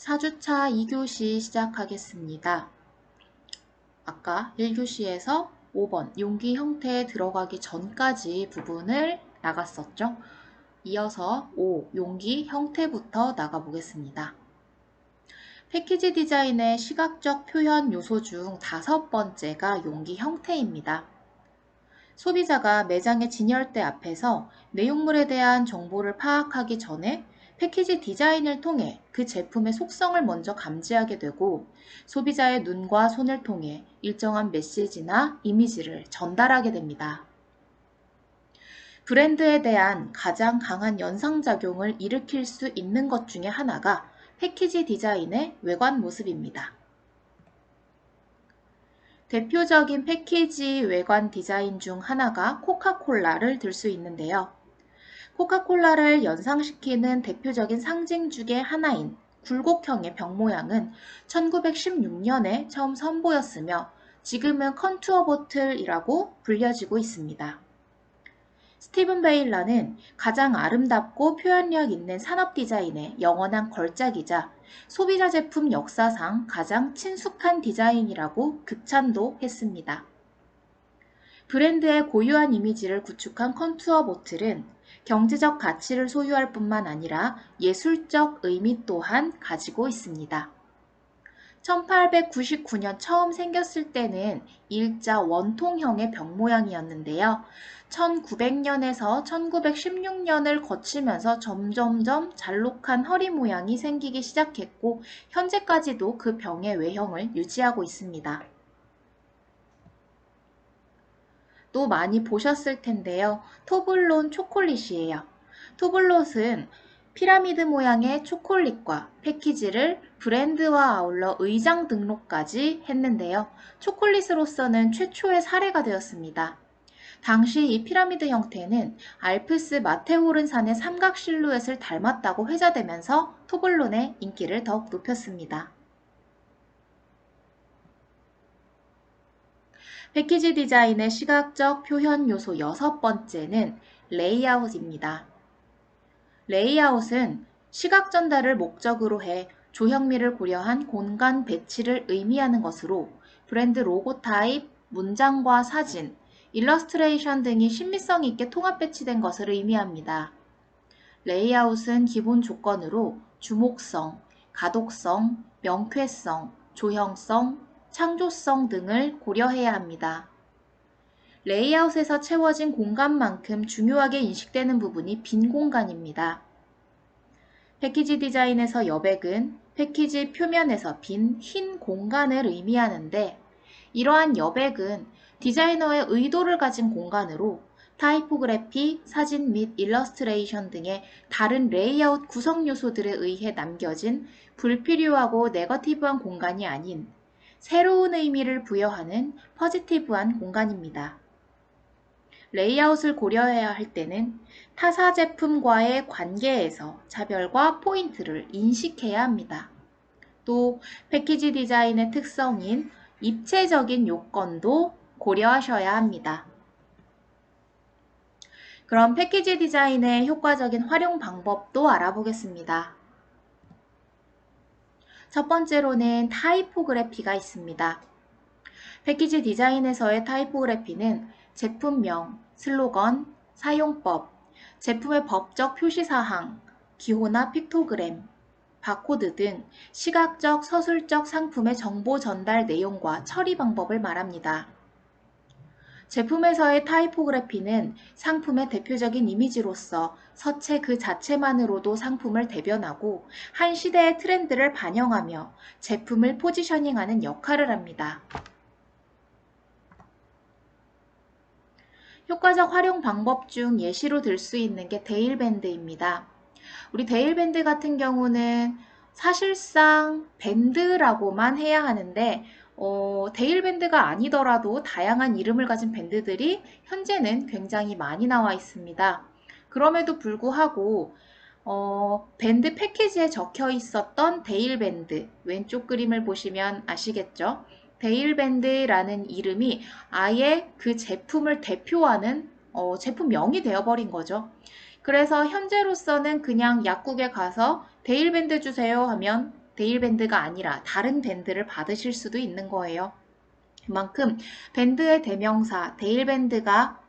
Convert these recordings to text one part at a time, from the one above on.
4주차 2교시 시작하겠습니다. 아까 1교시에서 5번 용기 형태에 들어가기 전까지 부분을 나갔었죠. 이어서 5 용기 형태부터 나가보겠습니다. 패키지 디자인의 시각적 표현 요소 중 5번째가 용기 형태입니다. 소비자가 매장의 진열대 앞에서 내용물에 대한 정보를 파악하기 전에 패키지 디자인을 통해 그 제품의 속성을 먼저 감지하게 되고 소비자의 눈과 손을 통해 일정한 메시지나 이미지를 전달하게 됩니다. 브랜드에 대한 가장 강한 연상작용을 일으킬 수 있는 것 중에 하나가 패키지 디자인의 외관 모습입니다. 대표적인 패키지 외관 디자인 중 하나가 코카콜라를 들 수 있는데요. 코카콜라를 연상시키는 대표적인 상징 중의 하나인 굴곡형의 병 모양은 1916년에 처음 선보였으며 지금은 컨투어 보틀이라고 불려지고 있습니다. 스티븐 베일러는 가장 아름답고 표현력 있는 산업 디자인의 영원한 걸작이자 소비자 제품 역사상 가장 친숙한 디자인이라고 극찬도 했습니다. 브랜드의 고유한 이미지를 구축한 컨투어 보틀은 경제적 가치를 소유할 뿐만 아니라 예술적 의미 또한 가지고 있습니다. 1899년 처음 생겼을 때는 일자 원통형의 병 모양이었는데요. 1900년에서 1916년을 거치면서 점점점 잘록한 허리 모양이 생기기 시작했고 현재까지도 그 병의 외형을 유지하고 있습니다. 또 많이 보셨을 텐데요. 토블론 초콜릿이에요. 토블롯은 피라미드 모양의 초콜릿과 패키지를 브랜드와 아울러 의장 등록까지 했는데요. 초콜릿으로서는 최초의 사례가 되었습니다. 당시 이 피라미드 형태는 알프스 마테오른산의 삼각 실루엣을 닮았다고 회자되면서 토블론의 인기를 더욱 높였습니다. 패키지 디자인의 시각적 표현 요소 6번째는 레이아웃입니다. 레이아웃은 시각 전달을 목적으로 해 조형미를 고려한 공간 배치를 의미하는 것으로 브랜드 로고 타입, 문장과 사진, 일러스트레이션 등이 친밀성 있게 통합 배치된 것을 의미합니다. 레이아웃은 기본 조건으로 주목성, 가독성, 명쾌성, 조형성, 창조성 등을 고려해야 합니다. 레이아웃에서 채워진 공간만큼 중요하게 인식되는 부분이 빈 공간입니다. 패키지 디자인에서 여백은 패키지 표면에서 빈 흰 공간을 의미하는데 이러한 여백은 디자이너의 의도를 가진 공간으로 타이포그래피, 사진 및 일러스트레이션 등의 다른 레이아웃 구성 요소들에 의해 남겨진 불필요하고 네거티브한 공간이 아닌 새로운 의미를 부여하는 포지티브한 공간입니다. 레이아웃을 고려해야 할 때는 타사 제품과의 관계에서 차별과 포인트를 인식해야 합니다. 또 패키지 디자인의 특성인 입체적인 요건도 고려하셔야 합니다. 그럼 패키지 디자인의 효과적인 활용 방법도 알아보겠습니다. 첫 번째로는 타이포그래피가 있습니다. 패키지 디자인에서의 타이포그래피는 제품명, 슬로건, 사용법, 제품의 법적 표시사항, 기호나 픽토그램, 바코드 등 시각적, 서술적 상품의 정보 전달 내용과 처리 방법을 말합니다. 제품에서의 타이포그래피는 상품의 대표적인 이미지로서 서체 그 자체만으로도 상품을 대변하고 한 시대의 트렌드를 반영하며 제품을 포지셔닝하는 역할을 합니다. 효과적 활용 방법 중 예시로 들 수 있는 게 데일밴드입니다. 우리 데일밴드 같은 경우는 사실상 밴드라고만 해야 하는데 데일밴드가 아니더라도 다양한 이름을 가진 밴드들이 현재는 굉장히 많이 나와 있습니다. 그럼에도 불구하고 밴드 패키지에 적혀 있었던 데일밴드, 왼쪽 그림을 보시면 아시겠죠? 데일밴드라는 이름이 아예 그 제품을 대표하는 제품명이 되어버린 거죠. 그래서 현재로서는 그냥 약국에 가서 데일밴드 주세요 하면 데일밴드가 아니라 다른 밴드를 받으실 수도 있는 거예요. 그만큼 밴드의 대명사 데일밴드가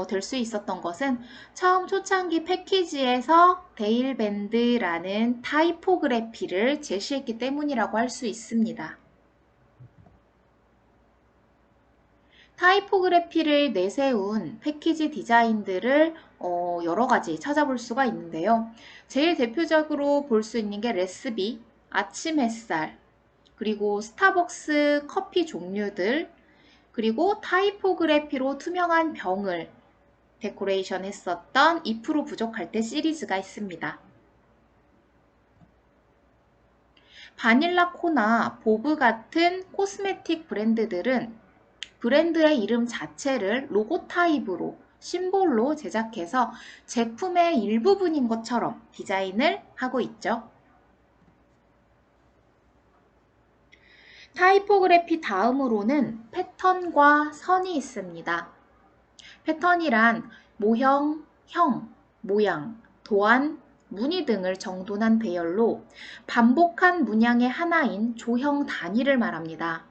될 수 있었던 것은 처음 초창기 패키지에서 데일밴드라는 타이포그래피를 제시했기 때문이라고 할 수 있습니다. 타이포그래피를 내세운 패키지 디자인들을 여러 가지 찾아볼 수가 있는데요. 제일 대표적으로 볼 수 있는 게 레스비, 아침 햇살, 그리고 스타벅스 커피 종류들, 그리고 타이포그래피로 투명한 병을 데코레이션 했었던 2% 부족할 때 시리즈가 있습니다. 바닐라 코나 보브 같은 코스메틱 브랜드들은 브랜드의 이름 자체를 로고 타입으로 심볼로 제작해서 제품의 일부분인 것처럼 디자인을 하고 있죠. 타이포그래피 다음으로는 패턴과 선이 있습니다. 패턴이란 모형, 형, 모양, 도안, 무늬 등을 정돈한 배열로 반복한 문양의 하나인 조형 단위를 말합니다.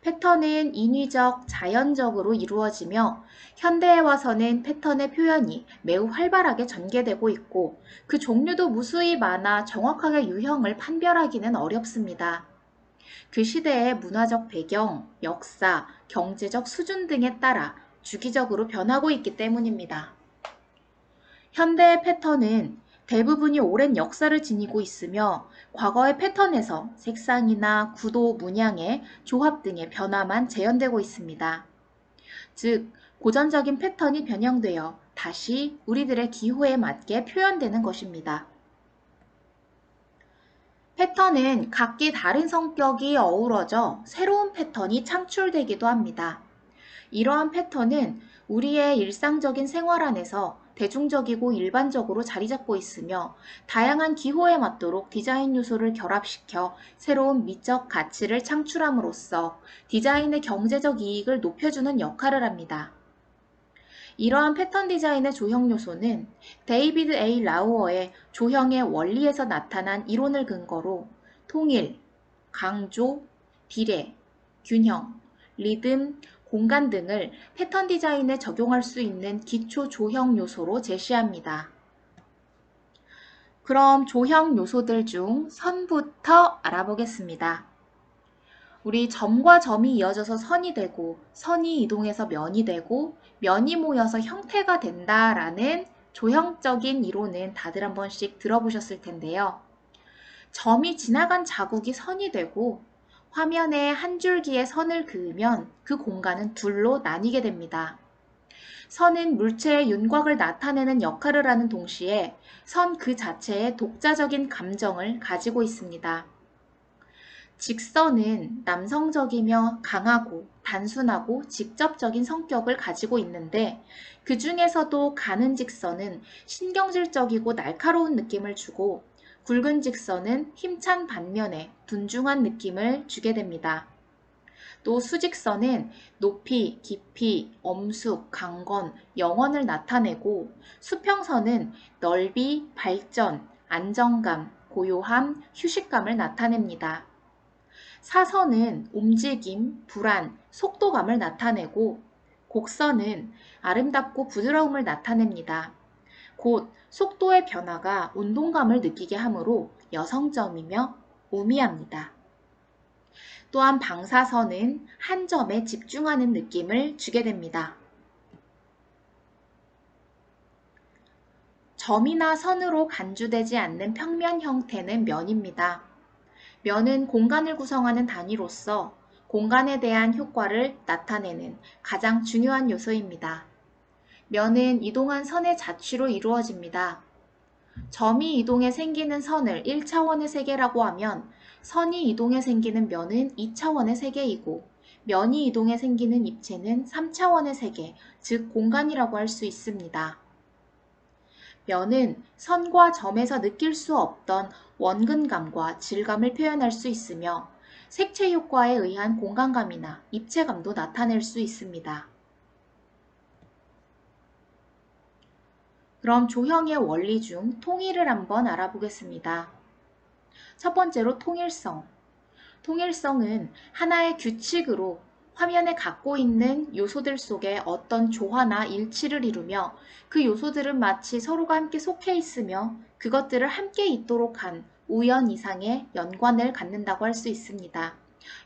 패턴은 인위적, 자연적으로 이루어지며 현대에 와서는 패턴의 표현이 매우 활발하게 전개되고 있고 그 종류도 무수히 많아 정확하게 유형을 판별하기는 어렵습니다. 그 시대의 문화적 배경, 역사, 경제적 수준 등에 따라 주기적으로 변하고 있기 때문입니다. 현대의 패턴은 대부분이 오랜 역사를 지니고 있으며 과거의 패턴에서 색상이나 구도, 문양의 조합 등의 변화만 재현되고 있습니다. 즉, 고전적인 패턴이 변형되어 다시 우리들의 기호에 맞게 표현되는 것입니다. 패턴은 각기 다른 성격이 어우러져 새로운 패턴이 창출되기도 합니다. 이러한 패턴은 우리의 일상적인 생활 안에서 대중적이고 일반적으로 자리 잡고 있으며 다양한 기호에 맞도록 디자인 요소를 결합시켜 새로운 미적 가치를 창출함으로써 디자인의 경제적 이익을 높여주는 역할을 합니다. 이러한 패턴 디자인의 조형 요소는 데이비드 A. 라우어의 조형의 원리에서 나타난 이론을 근거로 통일, 강조, 비례, 균형, 리듬, 공간 등을 패턴 디자인에 적용할 수 있는 기초 조형 요소로 제시합니다. 그럼 조형 요소들 중 선부터 알아보겠습니다. 우리 점과 점이 이어져서 선이 되고 선이 이동해서 면이 되고 면이 모여서 형태가 된다라는 조형적인 이론은 다들 한 번씩 들어보셨을 텐데요. 점이 지나간 자국이 선이 되고 화면에 한 줄기의 선을 그으면 그 공간은 둘로 나뉘게 됩니다. 선은 물체의 윤곽을 나타내는 역할을 하는 동시에 선 그 자체의 독자적인 감정을 가지고 있습니다. 직선은 남성적이며 강하고 단순하고 직접적인 성격을 가지고 있는데 그 중에서도 가는 직선은 신경질적이고 날카로운 느낌을 주고 굵은 직선은 힘찬 반면에 둔중한 느낌을 주게 됩니다. 또 수직선은 높이, 깊이, 엄숙, 강건, 영원을 나타내고 수평선은 넓이, 발전, 안정감, 고요함, 휴식감을 나타냅니다. 사선은 움직임, 불안, 속도감을 나타내고 곡선은 아름답고 부드러움을 나타냅니다. 곧 속도의 변화가 운동감을 느끼게 하므로 여성점이며 우미합니다. 또한 방사선은 한 점에 집중하는 느낌을 주게 됩니다. 점이나 선으로 간주되지 않는 평면 형태는 면입니다. 면은 공간을 구성하는 단위로서 공간에 대한 효과를 나타내는 가장 중요한 요소입니다. 면은 이동한 선의 자취로 이루어집니다. 점이 이동해 생기는 선을 1차원의 세계라고 하면 선이 이동해 생기는 면은 2차원의 세계이고 면이 이동해 생기는 입체는 3차원의 세계, 즉 공간이라고 할 수 있습니다. 면은 선과 점에서 느낄 수 없던 원근감과 질감을 표현할 수 있으며 색채 효과에 의한 공간감이나 입체감도 나타낼 수 있습니다. 그럼 조형의 원리 중 통일을 한번 알아보겠습니다. 첫 번째로 통일성. 통일성은 하나의 규칙으로 화면에 갖고 있는 요소들 속에 어떤 조화나 일치를 이루며 그 요소들은 마치 서로가 함께 속해 있으며 그것들을 함께 있도록 한 우연 이상의 연관을 갖는다고 할 수 있습니다.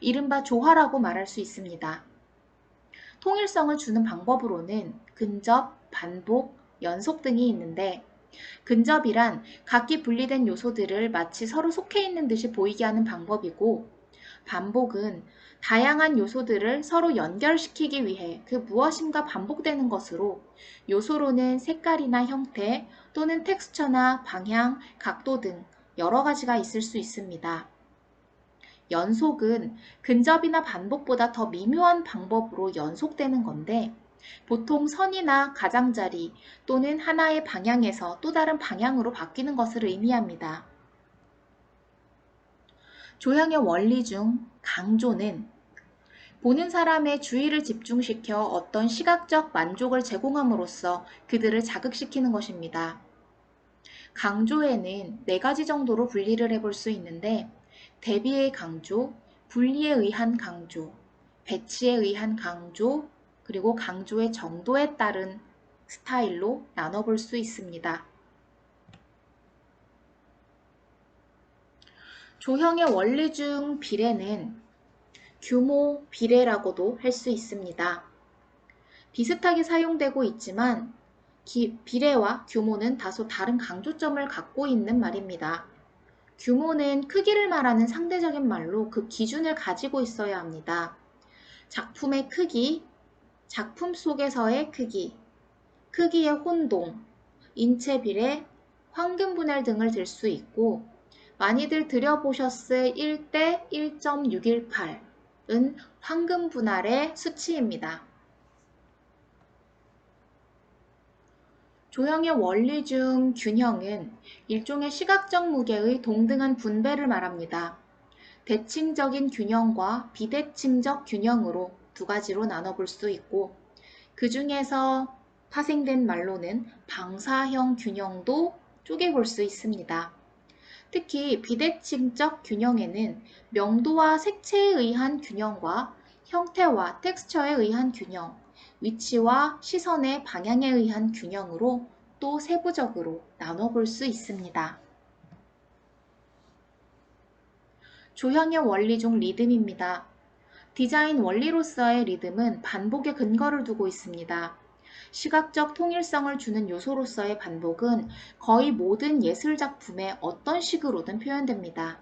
이른바 조화라고 말할 수 있습니다. 통일성을 주는 방법으로는 근접, 반복, 연속 등이 있는데 근접이란 각기 분리된 요소들을 마치 서로 속해 있는 듯이 보이게 하는 방법이고 반복은 다양한 요소들을 서로 연결시키기 위해 그 무엇인가 반복되는 것으로 요소로는 색깔이나 형태 또는 텍스처나 방향, 각도 등 여러 가지가 있을 수 있습니다. 연속은 근접이나 반복보다 더 미묘한 방법으로 연속되는 건데 보통 선이나 가장자리 또는 하나의 방향에서 또 다른 방향으로 바뀌는 것을 의미합니다. 조형의 원리 중 강조는 보는 사람의 주의를 집중시켜 어떤 시각적 만족을 제공함으로써 그들을 자극시키는 것입니다. 강조에는 4가지 정도로 분리를 해볼 수 있는데 대비의 강조, 분리에 의한 강조, 배치에 의한 강조, 그리고 강조의 정도에 따른 스타일로 나눠볼 수 있습니다. 조형의 원리 중 비례는 규모 비례라고도 할 수 있습니다. 비슷하게 사용되고 있지만 비례와 규모는 다소 다른 강조점을 갖고 있는 말입니다. 규모는 크기를 말하는 상대적인 말로 그 기준을 가지고 있어야 합니다. 작품의 크기, 작품 속에서의 크기, 크기의 혼동, 인체 비례, 황금 분할 등을 들 수 있고 많이들 들여보셨을 1대 1.618은 황금 분할의 수치입니다. 조형의 원리 중 균형은 일종의 시각적 무게의 동등한 분배를 말합니다. 대칭적인 균형과 비대칭적 균형으로 2가지로 나눠볼 수 있고 그 중에서 파생된 말로는 방사형 균형도 쪼개볼 수 있습니다. 특히 비대칭적 균형에는 명도와 색채에 의한 균형과 형태와 텍스처에 의한 균형, 위치와 시선의 방향에 의한 균형으로 또 세부적으로 나눠볼 수 있습니다. 조형의 원리 중 리듬입니다. 디자인 원리로서의 리듬은 반복에 근거를 두고 있습니다. 시각적 통일성을 주는 요소로서의 반복은 거의 모든 예술작품에 어떤 식으로든 표현됩니다.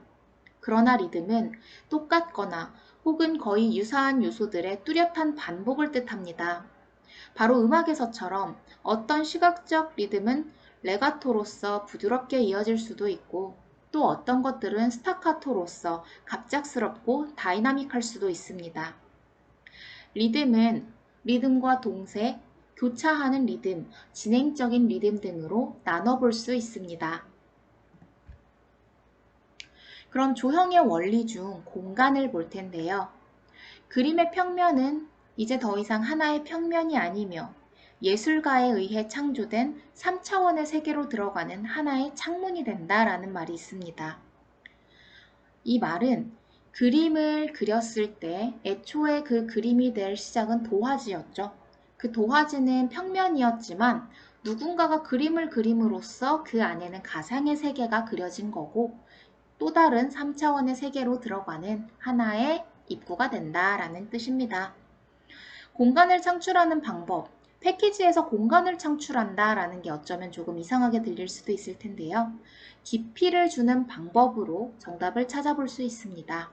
그러나 리듬은 똑같거나 혹은 거의 유사한 요소들의 뚜렷한 반복을 뜻합니다. 바로 음악에서처럼 어떤 시각적 리듬은 레가토로서 부드럽게 이어질 수도 있고 또 어떤 것들은 스타카토로서 갑작스럽고 다이나믹할 수도 있습니다. 리듬은 리듬과 동세, 교차하는 리듬, 진행적인 리듬 등으로 나눠볼 수 있습니다. 그럼 조형의 원리 중 공간을 볼 텐데요. 그림의 평면은 이제 더 이상 하나의 평면이 아니며 예술가에 의해 창조된 3차원의 세계로 들어가는 하나의 창문이 된다라는 말이 있습니다. 이 말은 그림을 그렸을 때 애초에 그 그림이 될 시작은 도화지였죠. 그 도화지는 평면이었지만 누군가가 그림을 그림으로써 그 안에는 가상의 세계가 그려진 거고 또 다른 3차원의 세계로 들어가는 하나의 입구가 된다라는 뜻입니다. 공간을 창출하는 방법, 패키지에서 공간을 창출한다라는 게 어쩌면 조금 이상하게 들릴 수도 있을 텐데요. 깊이를 주는 방법으로 정답을 찾아볼 수 있습니다.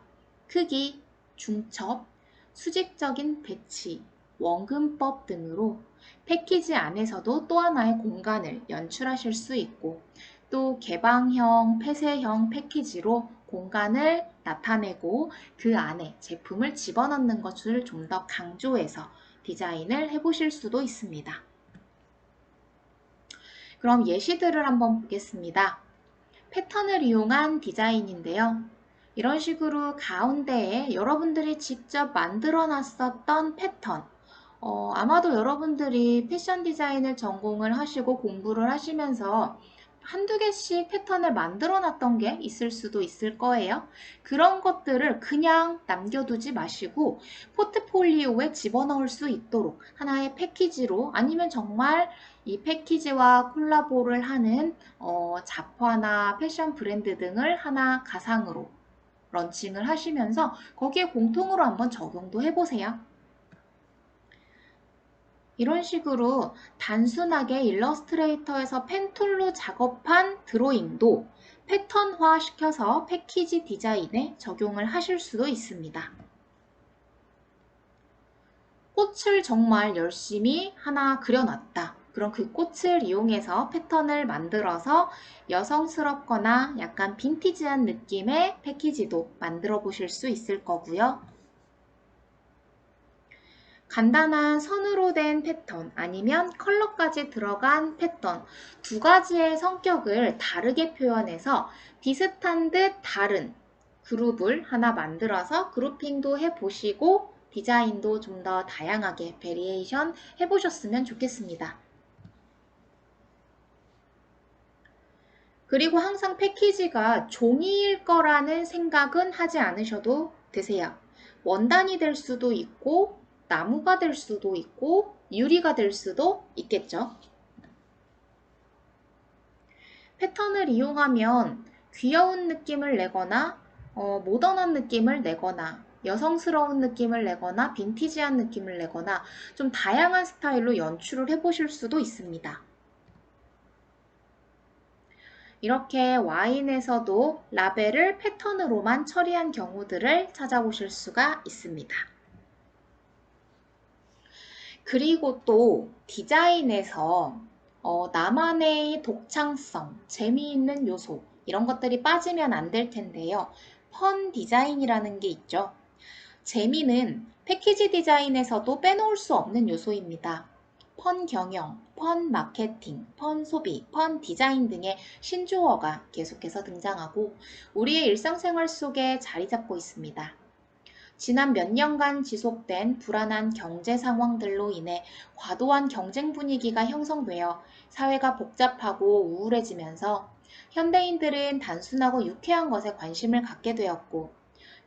크기, 중첩, 수직적인 배치, 원근법 등으로 패키지 안에서도 또 하나의 공간을 연출하실 수 있고 또 개방형, 폐쇄형 패키지로 공간을 나타내고 그 안에 제품을 집어넣는 것을 좀 더 강조해서 디자인을 해보실 수도 있습니다. 그럼 예시들을 한번 보겠습니다. 패턴을 이용한 디자인인데요. 이런 식으로 가운데에 여러분들이 직접 만들어 놨었던 패턴, 아마도 여러분들이 패션 디자인을 전공을 하시고 공부를 하시면서 한두 개씩 패턴을 만들어 놨던 게 있을 수도 있을 거예요. 그런 것들을 그냥 남겨두지 마시고 포트폴리오에 집어넣을 수 있도록 하나의 패키지로 아니면 정말 이 패키지와 콜라보를 하는 잡화나 패션 브랜드 등을 하나 가상으로 런칭을 하시면서 거기에 공통으로 한번 적용도 해보세요. 이런 식으로 단순하게 일러스트레이터에서 펜툴로 작업한 드로잉도 패턴화 시켜서 패키지 디자인에 적용을 하실 수도 있습니다. 꽃을 정말 열심히 하나 그려놨다. 그럼 그 꽃을 이용해서 패턴을 만들어서 여성스럽거나 약간 빈티지한 느낌의 패키지도 만들어 보실 수 있을 거고요. 간단한 선으로 된 패턴 아니면 컬러까지 들어간 패턴 두 가지의 성격을 다르게 표현해서 비슷한 듯 다른 그룹을 하나 만들어서 그룹핑도 해보시고 디자인도 좀 더 다양하게 베리에이션 해보셨으면 좋겠습니다. 그리고 항상 패키지가 종이일 거라는 생각은 하지 않으셔도 되세요. 원단이 될 수도 있고 나무가 될 수도 있고 유리가 될 수도 있겠죠. 패턴을 이용하면 귀여운 느낌을 내거나 모던한 느낌을 내거나 여성스러운 느낌을 내거나 빈티지한 느낌을 내거나 좀 다양한 스타일로 연출을 해보실 수도 있습니다. 이렇게 와인에서도 라벨을 패턴으로만 처리한 경우들을 찾아보실 수가 있습니다. 그리고 또 디자인에서 나만의 독창성, 재미있는 요소 이런 것들이 빠지면 안 될 텐데요. 펀 디자인이라는 게 있죠. 재미는 패키지 디자인에서도 빼놓을 수 없는 요소입니다. 펀 경영, 펀 마케팅, 펀 소비, 펀 디자인 등의 신조어가 계속해서 등장하고 우리의 일상생활 속에 자리 잡고 있습니다. 지난 몇 년간 지속된 불안한 경제 상황들로 인해 과도한 경쟁 분위기가 형성되어 사회가 복잡하고 우울해지면서 현대인들은 단순하고 유쾌한 것에 관심을 갖게 되었고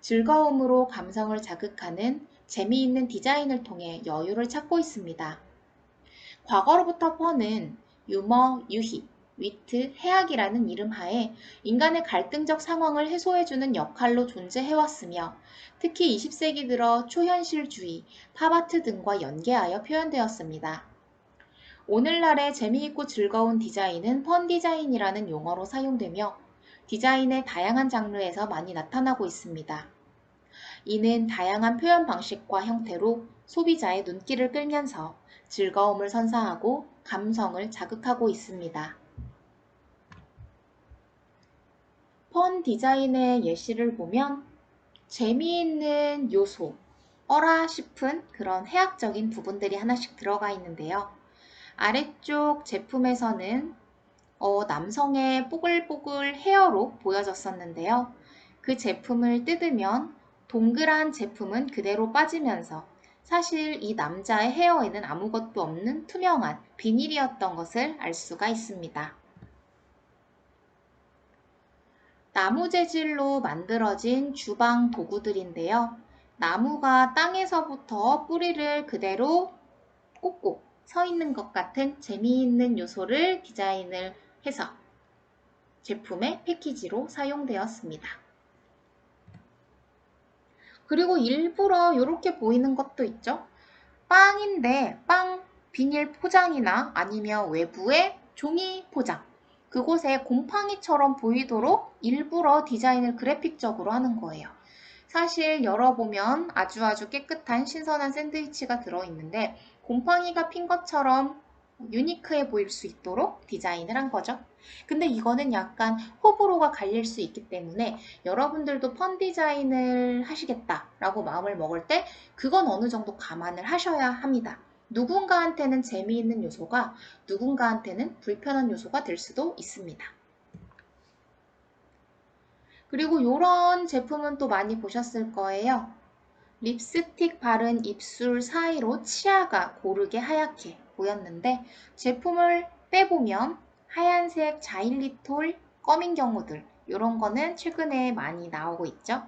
즐거움으로 감성을 자극하는 재미있는 디자인을 통해 여유를 찾고 있습니다. 과거로부터 펀은 유머, 유희, 위트, 해악이라는 이름 하에 인간의 갈등적 상황을 해소해주는 역할로 존재해왔으며 특히 20세기 들어 초현실주의, 팝아트 등과 연계하여 표현되었습니다. 오늘날의 재미있고 즐거운 디자인은 펀 디자인이라는 용어로 사용되며 디자인의 다양한 장르에서 많이 나타나고 있습니다. 이는 다양한 표현 방식과 형태로 소비자의 눈길을 끌면서 즐거움을 선사하고 감성을 자극하고 있습니다. 펀 디자인의 예시를 보면 재미있는 요소, 어라 싶은 그런 해학적인 부분들이 하나씩 들어가 있는데요. 아래쪽 제품에서는 남성의 뽀글뽀글 헤어로 보여졌었는데요. 그 제품을 뜯으면 동그란 제품은 그대로 빠지면서 사실 이 남자의 헤어에는 아무것도 없는 투명한 비닐이었던 것을 알 수가 있습니다. 나무 재질로 만들어진 주방 도구들인데요. 나무가 땅에서부터 뿌리를 그대로 꽂고 서 있는 것 같은 재미있는 요소를 디자인을 해서 제품의 패키지로 사용되었습니다. 그리고 일부러 이렇게 보이는 것도 있죠. 빵인데 빵 비닐 포장이나 아니면 외부에 종이 포장 그곳에 곰팡이처럼 보이도록 일부러 디자인을 그래픽적으로 하는 거예요. 사실 열어보면 아주 깨끗한 신선한 샌드위치가 들어있는데 곰팡이가 핀 것처럼 유니크해 보일 수 있도록 디자인을 한 거죠. 근데 이거는 약간 호불호가 갈릴 수 있기 때문에 여러분들도 펀 디자인을 하시겠다라고 마음을 먹을 때 그건 어느 정도 감안을 하셔야 합니다. 누군가한테는 재미있는 요소가 누군가한테는 불편한 요소가 될 수도 있습니다. 그리고 이런 제품은 또 많이 보셨을 거예요. 립스틱 바른 입술 사이로 치아가 고르게 하얗게 보였는데 제품을 빼보면 하얀색 자일리톨 껌인 경우들, 이런 거는 최근에 많이 나오고 있죠.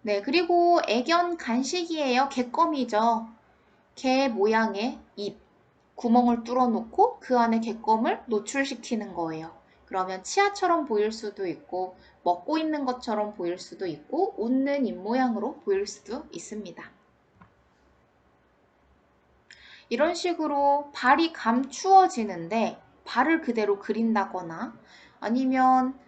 네, 그리고 애견 간식이에요. 개껌이죠. 개 모양의 입, 구멍을 뚫어놓고 그 안에 개껌을 노출시키는 거예요. 그러면 치아처럼 보일 수도 있고 먹고 있는 것처럼 보일 수도 있고 웃는 입 모양으로 보일 수도 있습니다. 이런 식으로 발이 감추어지는데 발을 그대로 그린다거나 아니면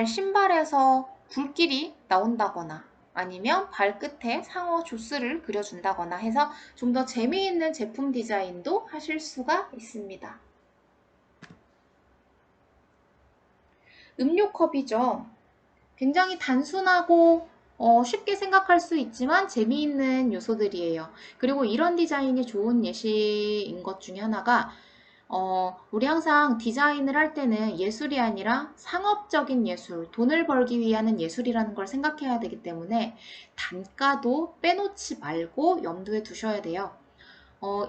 신발에서 불길이 나온다거나 아니면 발끝에 상어 조스를 그려준다거나 해서 좀 더 재미있는 제품 디자인도 하실 수가 있습니다. 음료컵이죠. 굉장히 단순하고 쉽게 생각할 수 있지만 재미있는 요소들이에요. 그리고 이런 디자인이 좋은 예시인 것 중에 하나가 우리 항상 디자인을 할 때는 예술이 아니라 상업적인 예술, 돈을 벌기 위한 예술이라는 걸 생각해야 되기 때문에 단가도 빼놓지 말고 염두에 두셔야 돼요.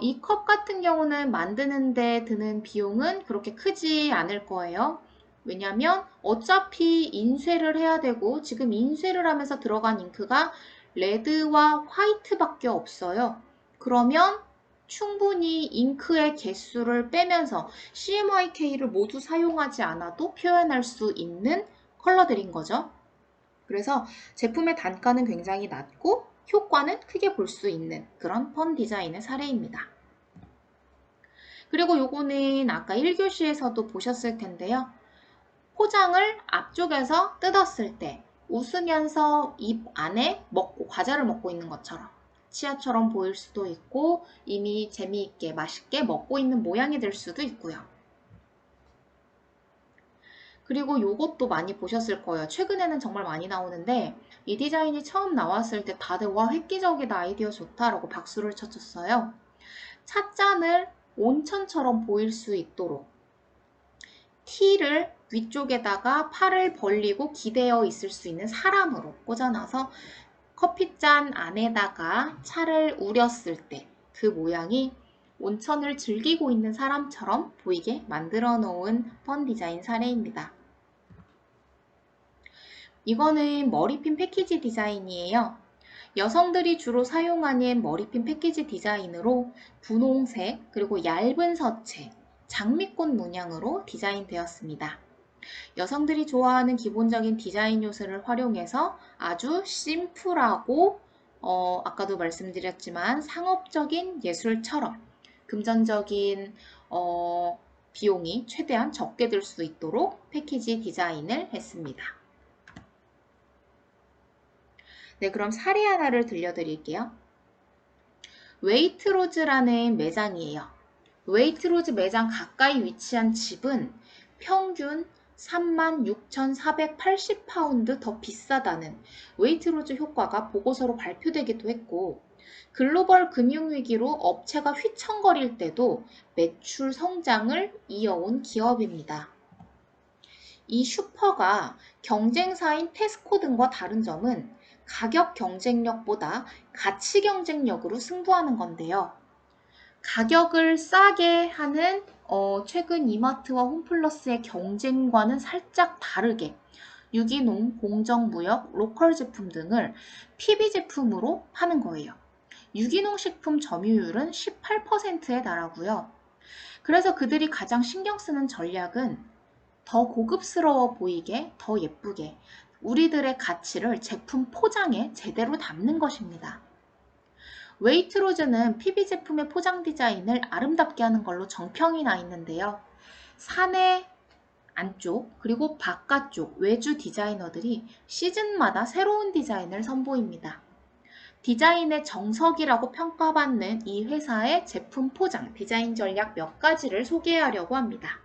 이 컵 같은 경우는 만드는데 드는 비용은 그렇게 크지 않을 거예요. 왜냐면 어차피 인쇄를 해야 되고 지금 인쇄를 하면서 들어간 잉크가 레드와 화이트밖에 없어요. 그러면 충분히 잉크의 개수를 빼면서 CMYK를 모두 사용하지 않아도 표현할 수 있는 컬러들인 거죠. 그래서 제품의 단가는 굉장히 낮고 효과는 크게 볼 수 있는 그런 펀 디자인의 사례입니다. 그리고 요거는 아까 1교시에서도 보셨을 텐데요. 포장을 앞쪽에서 뜯었을 때 웃으면서 입 안에 과자를 먹고 있는 것처럼 치아처럼 보일 수도 있고 이미 재미있게 맛있게 먹고 있는 모양이 될 수도 있고요. 그리고 요것도 많이 보셨을 거예요. 최근에는 정말 많이 나오는데 이 디자인이 처음 나왔을 때 다들 와 획기적이다 아이디어 좋다라고 박수를 쳐줬어요. 찻잔을 온천처럼 보일 수 있도록 티를 위쪽에다가 팔을 벌리고 기대어 있을 수 있는 사람으로 꽂아놔서 커피잔 안에다가 차를 우렸을 때 그 모양이 온천을 즐기고 있는 사람처럼 보이게 만들어 놓은 펀 디자인 사례입니다. 이거는 머리핀 패키지 디자인이에요. 여성들이 주로 사용하는 머리핀 패키지 디자인으로 분홍색 그리고 얇은 서체, 장미꽃 문양으로 디자인되었습니다. 여성들이 좋아하는 기본적인 디자인 요소를 활용해서 아주 심플하고 아까도 말씀드렸지만 상업적인 예술처럼 금전적인 비용이 최대한 적게 들 수 있도록 패키지 디자인을 했습니다. 네, 그럼 사례 하나를 들려드릴게요. 웨이트로즈라는 매장이에요. 웨이트로즈 매장 가까이 위치한 집은 평균 36,480파운드 더 비싸다는 웨이트로즈 효과가 보고서로 발표되기도 했고 글로벌 금융위기로 업체가 휘청거릴 때도 매출 성장을 이어온 기업입니다. 이 슈퍼가 경쟁사인 테스코 등과 다른 점은 가격 경쟁력보다 가치 경쟁력으로 승부하는 건데요. 가격을 싸게 하는 최근 이마트와 홈플러스의 경쟁과는 살짝 다르게 유기농, 공정무역, 로컬 제품 등을 PB 제품으로 하는 거예요. 유기농 식품 점유율은 18%에 달하고요. 그래서 그들이 가장 신경 쓰는 전략은 더 고급스러워 보이게, 더 예쁘게 우리들의 가치를 제품 포장에 제대로 담는 것입니다. 웨이트로즈는 PB 제품의 포장 디자인을 아름답게 하는 걸로 정평이 나 있는데요. 사내 안쪽 그리고 바깥쪽 외주 디자이너들이 시즌마다 새로운 디자인을 선보입니다. 디자인의 정석이라고 평가받는 이 회사의 제품 포장 디자인 전략 몇 가지를 소개하려고 합니다.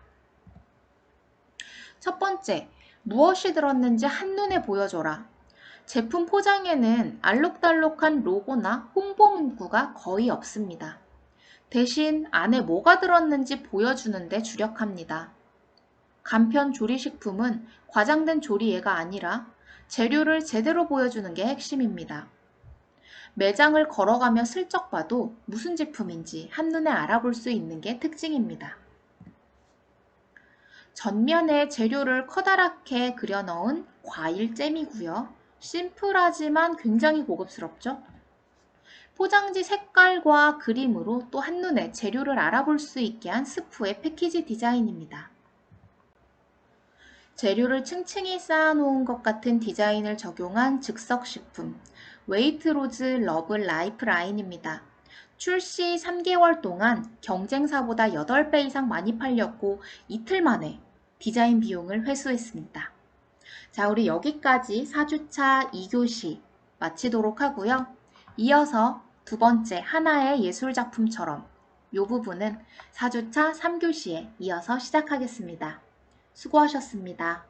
첫 번째, 무엇이 들었는지 한눈에 보여줘라. 제품 포장에는 알록달록한 로고나 홍보 문구가 거의 없습니다. 대신 안에 뭐가 들었는지 보여주는 데 주력합니다. 간편 조리식품은 과장된 조리예가 아니라 재료를 제대로 보여주는 게 핵심입니다. 매장을 걸어가며 슬쩍 봐도 무슨 제품인지 한눈에 알아볼 수 있는 게 특징입니다. 전면에 재료를 커다랗게 그려 넣은 과일잼이고요. 심플하지만 굉장히 고급스럽죠? 포장지 색깔과 그림으로 또 한눈에 재료를 알아볼 수 있게 한 스프의 패키지 디자인입니다. 재료를 층층이 쌓아놓은 것 같은 디자인을 적용한 즉석식품, 웨이트로즈 러브 라이프 라인입니다. 출시 3개월 동안 경쟁사보다 8배 이상 많이 팔렸고 이틀 만에 디자인 비용을 회수했습니다. 자, 우리 여기까지 4주차 2교시 마치도록 하고요. 이어서 두 번째 하나의 예술작품처럼 이 부분은 4주차 3교시에 이어서 시작하겠습니다. 수고하셨습니다.